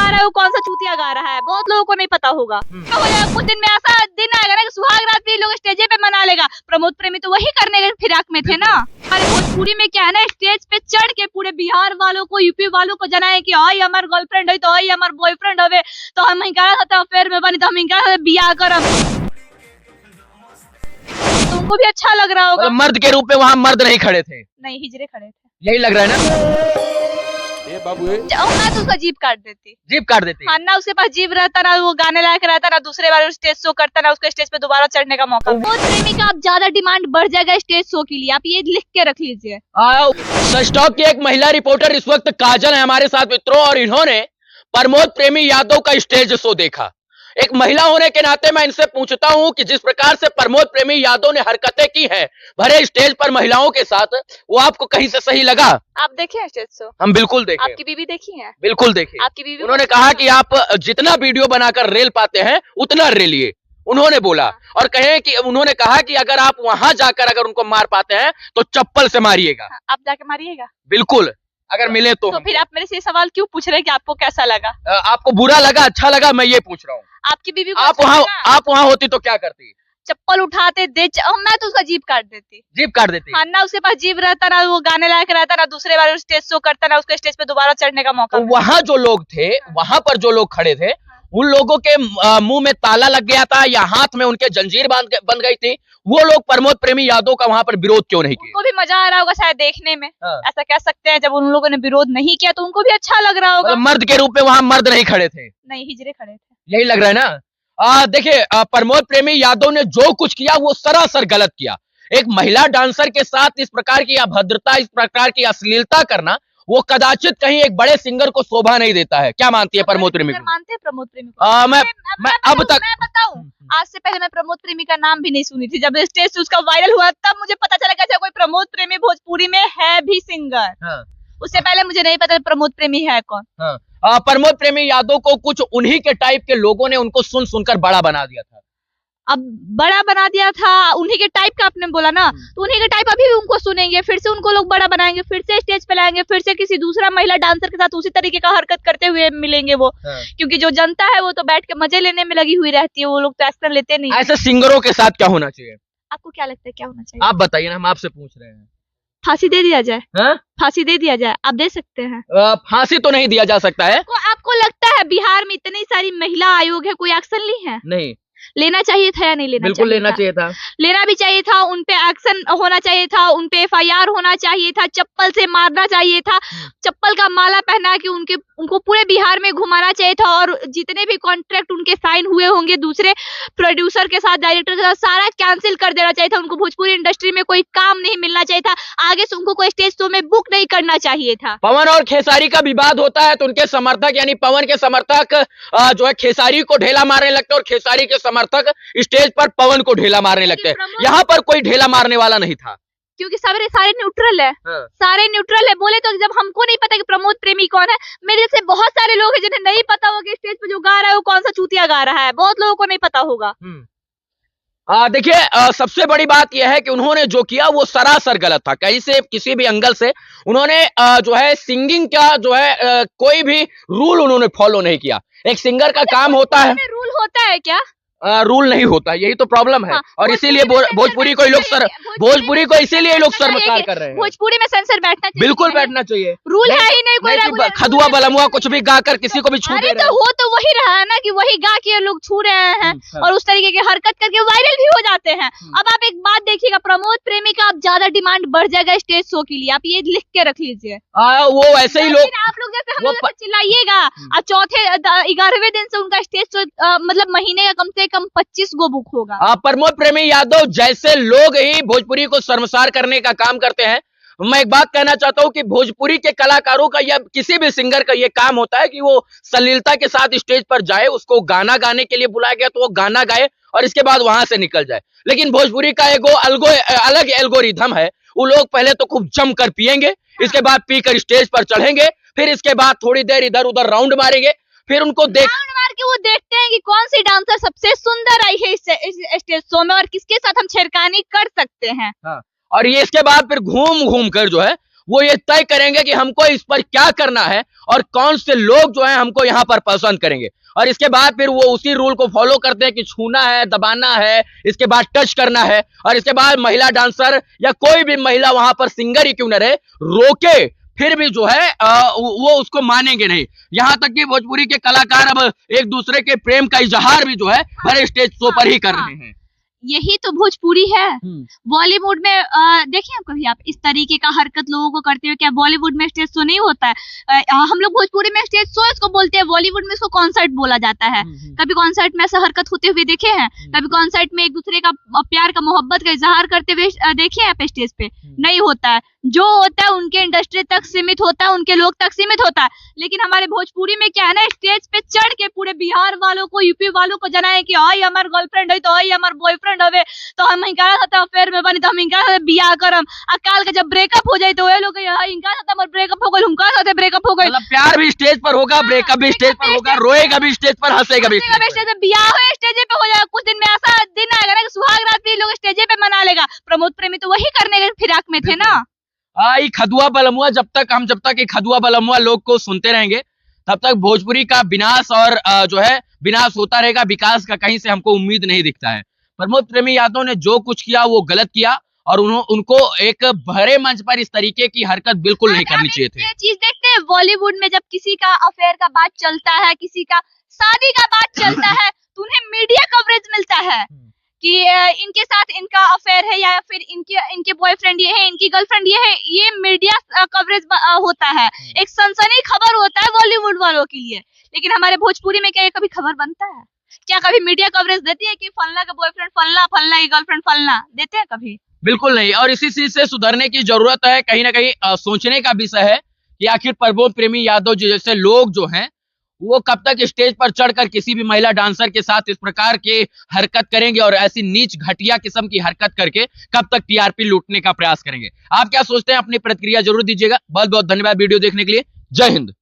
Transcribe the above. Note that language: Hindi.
रहा है वो कौन सा चूतिया गा रहा है, बहुत लोगों को नहीं पता होगा। तो हो जाएगा कुछ दिन में, ऐसा दिन आएगा ना कि सुहाग रात भी लोग स्टेजे पे मना लेगा। प्रमोद प्रेमी तो वही करने के फिराक में थे ना। अरे भोजपुरी में क्या है ना, स्टेज पे चढ़ के पूरे बिहार वालों को, यूपी वालों को जनाए कि आई हमार गर्लफ्रेंड है, तो आई हमार बॉयफ्रेंड हवे, तो हम हिंका अफेयर में बनी, तो हम हिंका बियाह करम। तुमको भी अच्छा लग रहा होगा। मर्द के रूप में वहाँ मर्द नहीं खड़े थे, नहीं हिजरे खड़े थे, यही लग रहा है ना। ये बाबू मैं तो उसका जीभ काट देती। जीभ काट देती? हाँ ना, उसके पास जीभ रहता ना, वो गाने लायक रहता ना, दूसरे बार स्टेज शो करता ना, उसको स्टेज पे दोबारा चढ़ने का मौका। प्रमोद प्रेमी का अब ज्यादा डिमांड बढ़ जाएगा स्टेज शो के लिए, आप ये लिख के रख लीजिए। सच टॉक की एक महिला रिपोर्टर इस वक्त काजल है हमारे साथ मित्रों, और इन्होंने प्रमोद प्रेमी यादव का स्टेज शो देखा। एक महिला होने के नाते मैं इनसे पूछता हूं कि जिस प्रकार से प्रमोद प्रेमी यादव ने हरकतें की हैं भरे स्टेज पर महिलाओं के साथ, वो आपको कहीं से सही लगा? आप देखे हैं स्टेज शो? हम बिल्कुल देखे। आपकी बीवी देखी है? बिल्कुल देखे। आपकी बीवी? उन्होंने कहा कि आप जितना वीडियो बनाकर रेल पाते हैं उतना रेलिए, उन्होंने बोला। और कहे कि उन्होंने कहा कि अगर आप वहां जाकर अगर उनको मार पाते हैं तो चप्पल से मारिएगा। आप जाके मारिएगा? बिल्कुल, अगर मिले तो फिर आप मेरे से सवाल क्यों पूछ रहे हैं कि आपको कैसा लगा? आपको बुरा लगा, अच्छा लगा, मैं ये पूछ रहा हूँ। आपकी बीवी को आप वहाँ होती तो क्या करती? चप्पल उठाते मैं तो उसका जीभ काट देती। जीभ काट देती? हाँ ना, उसके पास जीभ रहता ना, वो गाने लायक रहता ना, दूसरे बार स्टेज शो करता ना, उसको स्टेज पे दोबारा चढ़ने का मौका। वहाँ जो लोग थे, वहाँ पर जो लोग खड़े थे, उन लोगों के मुंह में ताला लग गया था या हाथ में उनके जंजीर बन गई थी, वो लोग प्रमोद प्रेमी यादव का वहाँ पर विरोध क्यों नहीं किया? उनको भी मजा आ रहा होगा शायद देखने में। हाँ। ऐसा कह सकते हैं, जब उन लोगों ने विरोध नहीं किया तो उनको भी अच्छा लग रहा होगा। मर्द के रूप में वहाँ मर्द नहीं खड़े थे, नहीं हिजरे खड़े थे, यही लग रहा है ना। देखिए, प्रमोद प्रेमी यादव ने जो कुछ किया वो सरासर गलत किया। एक महिला डांसर के साथ इस प्रकार की अभद्रता, इस प्रकार की अश्लीलता करना, वो कदाचित कहीं एक बड़े सिंगर को शोभा नहीं देता है। क्या मानती है प्रमोद प्रेमी को? मानते हैं प्रमोद प्रेमी को? मैं अब तक मैं बताऊं, आज से पहले मैं प्रमोद प्रेमी का नाम भी नहीं सुनी थी। जब स्टेज से उसका वायरल हुआ तब मुझे पता चला कि कोई प्रमोद प्रेमी भोजपुरी में है भी सिंगर। हाँ। उससे पहले मुझे नहीं पता प्रमोद प्रेमी है कौन। हाँ। प्रमोद प्रेमी यादव को कुछ उन्हीं के टाइप के लोगों ने उनको सुनकर बड़ा बना दिया था। अब बड़ा बना दिया था, उन्हीं के टाइप का आपने बोला ना, तो उन्हीं के टाइप अभी भी उनको सुनेंगे, फिर से उनको लोग बड़ा बनाएंगे, फिर से स्टेज पे लाएंगे, फिर से किसी दूसरा महिला डांसर के साथ उसी तरीके का हरकत करते हुए मिलेंगे वो। हाँ। क्योंकि जो जनता है वो तो बैठ के मजे लेने में लगी हुई रहती है, वो लोग तो एक्शन लेते नहीं। ऐसे सिंगरों के साथ क्या होना चाहिए? आपको क्या लगता है क्या होना चाहिए? आप बताइए ना, हम आपसे पूछ रहे हैं। फांसी दे दिया जाए? हाँ? फांसी दे दिया जाए, आप दे सकते हैं? फांसी तो नहीं दिया जा सकता है। आपको लगता है बिहार में इतनी सारी महिला आयोग है, कोई एक्शन ली है? नहीं। लेना चाहिए था या नहीं लेना? बिल्कुल लेना चाहिए था। लेना भी चाहिए था, उनपे एक्शन होना चाहिए था, उनपे FIR होना चाहिए था, चप्पल से मारना चाहिए था, चप्पल का माला पहना के उनको पूरे बिहार में घुमाना चाहिए था, और जितने भी कॉन्ट्रैक्ट उनके साइन हुए होंगे दूसरे प्रोड्यूसर के साथ, डायरेक्टर के साथ, सारा कैंसिल कर देना चाहिए था। उनको भोजपुरी इंडस्ट्री में कोई काम नहीं मिलना चाहिए था, आगे से उनको कोई स्टेज शो में बुक नहीं करना चाहिए था। पवन और खेसारी का विवाद होता है तो उनके समर्थक यानी पवन के समर्थक जो है खेसारी को ढेला मारने लगते हैं, और खेसारी के समर्थक स्टेज पर पवन को ढेला मारने लगते हैं। यहाँ पर कोई ढेला मारने वाला नहीं था, क्योंकि सारे न्यूट्रल है। हाँ। सारे न्यूट्रल है। बोले तो जब हमको नहीं पता कि प्रमोद प्रेमी कौन है, मेरे जैसे बहुत सारे लोग हैं जिन्हें नहीं पता होगा कि स्टेज पे जो गा रहा है वो कौन सा चूतिया गा रहा है, बहुत लोगों को नहीं पता होगा। देखिए, सबसे बड़ी बात यह है कि उन्होंने जो किया वो सरासर गलत था। कहीं से किसी भी एंगल से उन्होंने जो है सिंगिंग का जो है कोई भी रूल उन्होंने फॉलो नहीं किया। एक सिंगर का काम होता है। रूल होता है क्या? रूल नहीं होता, यही तो प्रॉब्लम है। हाँ, और इसीलिए भोजपुरी को इसीलिए लोग शर्मसार कर रहे हैं। भोजपुरी में सेंसर बैठना चाहिए, बिल्कुल बैठना चाहिए। रूल है ही नहीं कोई। खदुआ बलमुआ कुछ भी गा कर किसी को भी छू दे रहे हैं। हो तो वही रहा है ना कि वही गा के लोग छू रहे हैं और उस तरीके की हरकत करके वायरल भी हो जाते हैं। अब आप एक बात देखिएगा, प्रमोद प्रेमी का अब ज्यादा डिमांड बढ़ जाएगा स्टेज शो के लिए, आप ये लिख के रख लीजिए। वो ऐसे ही लोग, आप लोग जैसे चिल्लाइएगा, अब चौथे 11वें दिन से उनका स्टेज शो मतलब महीने का कम से कम 25 गो बुक होगा। प्रमोद प्रेमी यादव जैसे लोग ही भोजपुरी को शर्मसार करने का काम करते हैं। मैं एक बात कहना चाहता हूं कि भोजपुरी के कलाकारों का या किसी भी सिंगर का ये काम होता है कि वो सलीलता के साथ स्टेज पर जाए, उसको गाना गाने के लिए बुलाया गया तो वो गाना गाए और इसके बाद वहां से निकल जाए। लेकिन भोजपुरी का एक अलग एल्गोरिथम है। वो लोग पहले तो खूब जम कर पियेंगे, इसके बाद पीकर स्टेज पर चढ़ेंगे, फिर इसके बाद थोड़ी देर इधर उधर राउंड मारेंगे, फिर उनको राउंड मार के वो देखते हैं कि कौन सी डांसर सबसे सुंदर आई है इस स्टेज शो में और किसके साथ हम छेड़खानी कर सकते हैं। हाँ। और ये इसके बाद फिर घूम घूम कर जो है वो ये तय करेंगे कि हमको इस पर क्या करना है और कौन से लोग जो है हमको यहाँ पर पसंद करेंगे। और इसके बाद फिर वो उसी रूल को फॉलो करते हैं कि छूना है, दबाना है, इसके बाद टच करना है, और इसके बाद महिला डांसर या कोई भी महिला वहां पर सिंगर ही क्यों न रहे, रोके फिर भी जो है वो उसको मानेंगे नहीं। यहाँ तक कि भोजपुरी के कलाकार अब एक दूसरे के प्रेम का इजहार भी जो है हर स्टेज शो पर ही कर रहे हैं। यही तो भोजपुरी है। बॉलीवुड में देखिए कभी आप इस तरीके का हरकत लोगों को करते हुए, क्या बॉलीवुड में स्टेज शो नहीं होता है? हम लोग भोजपुरी में स्टेज शो इसको बोलते हैं, बॉलीवुड में इसको कॉन्सर्ट बोला जाता है। कभी कॉन्सर्ट में ऐसा हरकत होते हुए देखे हैं? कभी कॉन्सर्ट में एक दूसरे का प्यार का, मोहब्बत का इजहार करते हुए देखे हैं आप स्टेज पे? नहीं होता है। जो होता है उनके इंडस्ट्री तक सीमित होता है, उनके लोग तक सीमित होता है। लेकिन हमारे भोजपुरी में क्या है ना, स्टेज पे चढ़ के पूरे बिहार वालों को, यूपी वालों को जनाए कि आई हमार गर्लफ्रेंड है, तो आई हमार बॉयफ्रेंड हवे, तो हम इनका साथ अफेयर में बनी, तो हम इनका साथ बियाह करम। अकाल का जब ब्रेकअप हो जाए तो ये लोग इनका साथ हमार ब्रेकअप हो गइल, उनका साथ ब्रेकअप हो गइल। मतलब प्यार भी स्टेज पर होगा, ब्रेकअप भी स्टेज पर होगा, रोएगा भी स्टेज पर, हंसेगा भी स्टेज पर, बियाह हो स्टेज पे हो जाएगा। कुछ दिन में ऐसा दिन आएगा ना कि सुहाग रात भी लोग स्टेज पे मना लेगा। प्रमोद प्रेमी तो वही करने के फिराक में थे ना। खदुआ बलमुआ, जब तक खदुआ बलमुआ लोग को सुनते रहेंगे तब तक भोजपुरी का विनाश और जो है विनाश होता रहेगा। विकास का कहीं से हमको उम्मीद नहीं दिखता है। प्रमोद प्रेमी यादव ने जो कुछ किया वो गलत किया, और उनको एक भरे मंच पर इस तरीके की हरकत बिल्कुल नहीं करनी चाहिए थी। ये चीज देखते हैं बॉलीवुड में, जब किसी का अफेयर का बात चलता है, किसी का शादी का बात चलता है, तो उन्हें मीडिया कवरेज मिलता है कि इनके साथ इनका अफेयर है, या फिर इनके बॉयफ्रेंड ये है, इनकी गर्लफ्रेंड ये है। ये मीडिया कवरेज होता है, एक सनसनी खबर होता है बॉलीवुड वालों के लिए। लेकिन हमारे भोजपुरी में क्या ये कभी खबर बनता है? क्या कभी मीडिया कवरेज देती है कि फलना का बॉयफ्रेंड फलना, फलना की गर्लफ्रेंड फलना? देते हैं कभी? बिल्कुल नहीं। और इसी चीज से सुधरने की जरूरत है। कहीं ना कहीं सोचने का विषय है कि आखिर प्रमोद प्रेमी यादव जैसे लोग जो हैं वो कब तक स्टेज पर चढ़कर किसी भी महिला डांसर के साथ इस प्रकार के हरकत करेंगे, और ऐसी नीच घटिया किस्म की हरकत करके कब तक टीआरपी लूटने का प्रयास करेंगे। आप क्या सोचते हैं? अपनी प्रतिक्रिया जरूर दीजिएगा। बहुत बहुत धन्यवाद वीडियो देखने के लिए। जय हिंद।